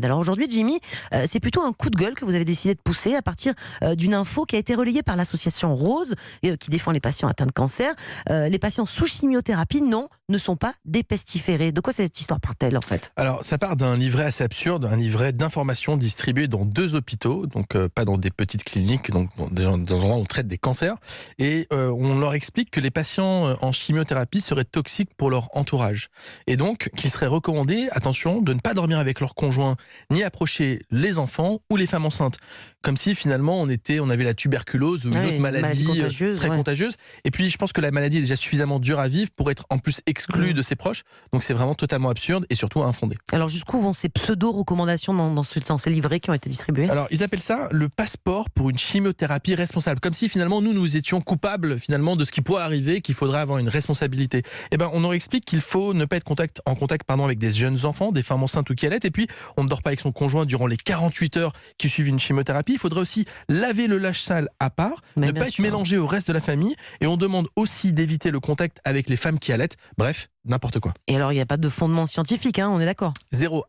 Alors aujourd'hui, Jimmy, c'est plutôt un coup de gueule que vous avez décidé de pousser à partir d'une info qui a été relayée par l'association Rose, qui défend les patients atteints de cancer. Les patients sous chimiothérapie, non, ne sont pas dépestiférés. De quoi cette histoire part-elle en fait? Alors, ça part d'un livret assez absurde, un livret d'informations distribué dans 2 hôpitaux, donc pas dans des petites cliniques, donc dans des endroits où on traite des cancers. Et on leur explique que les patients en chimiothérapie seraient toxiques pour leur entourage. Et donc, qu'il serait recommandé, attention, de ne pas dormir avec leur conjoint, ni approcher les enfants ou les femmes enceintes. Comme si finalement on avait la tuberculose ou une autre maladie contagieuse, très contagieuse. Et puis je pense que la maladie est déjà suffisamment dure à vivre pour être en plus exclue de ses proches. Donc c'est vraiment totalement absurde et surtout infondé. Alors jusqu'où vont ces pseudo-recommandations dans ces livrets qui ont été distribués? Alors ils appellent ça le passeport pour une chimiothérapie responsable. Comme si finalement nous étions coupables finalement de ce qui pourrait arriver, qu'il faudrait avoir une responsabilité. Eh ben on leur explique qu'il faut ne pas être en contact avec des jeunes enfants, des femmes enceintes ou qui allaitent. Et puis on ne dort pas avec son conjoint durant les 48 heures qui suivent une chimiothérapie. Il faudrait aussi laver le linge sale à part, ne pas être mélangé au reste de la famille. Et on demande aussi d'éviter le contact avec les femmes qui allaitent. Bref, n'importe quoi. Et alors il n'y a pas de fondement scientifique, on est d'accord?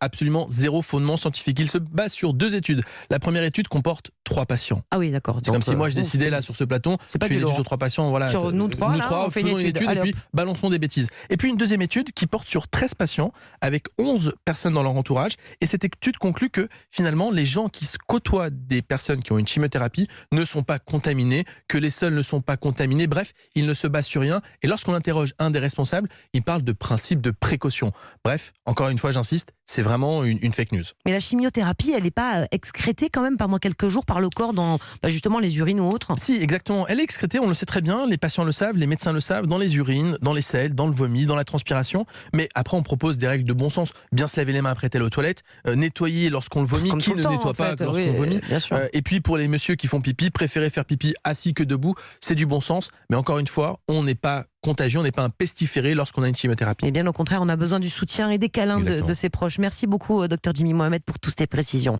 Absolument zéro fondement scientifique. Il se base sur 2 études. La première étude comporte 3 patients. Ah oui, d'accord. C'est comme si moi je décidais là sur ce plateau, je fais une étude sur 3 patients. Voilà, sur nous trois, on fait faisons une étude et puis balançons des bêtises. Et puis une deuxième étude qui porte sur 13 patients avec 11 personnes dans leur entourage. Et cette étude conclut que finalement les gens qui se côtoient des personnes qui ont une chimiothérapie ne sont pas contaminés, que les seuls ne sont pas contaminés. Bref, ils ne se basent sur rien. Et lorsqu'on interroge un des responsables, il parle de principe de précaution. Bref, encore une fois, j'insiste, c'est vraiment une fake news. Mais la chimiothérapie, elle n'est pas excrétée quand même pendant quelques jours par le corps dans justement les urines ou autres? Si, exactement. Elle est excrétée, on le sait très bien, les patients le savent, les médecins le savent, dans les urines, dans les selles, dans le vomi, dans la transpiration. Mais après, on propose des règles de bon sens. Bien se laver les mains après être allé aux toilettes, nettoyer lorsqu'on le vomit, qui ne nettoie pas lorsqu'on vomit. Et puis pour les messieurs qui font pipi, préférez faire pipi assis que debout, c'est du bon sens. Mais encore une fois, on n'est pas contagieux, on n'est pas un pestiféré lorsqu'on a une chimiothérapie. Et bien au contraire, on a besoin du soutien et des câlins de ses proches. Merci beaucoup, Dr Jimmy Mohamed, pour toutes ces précisions.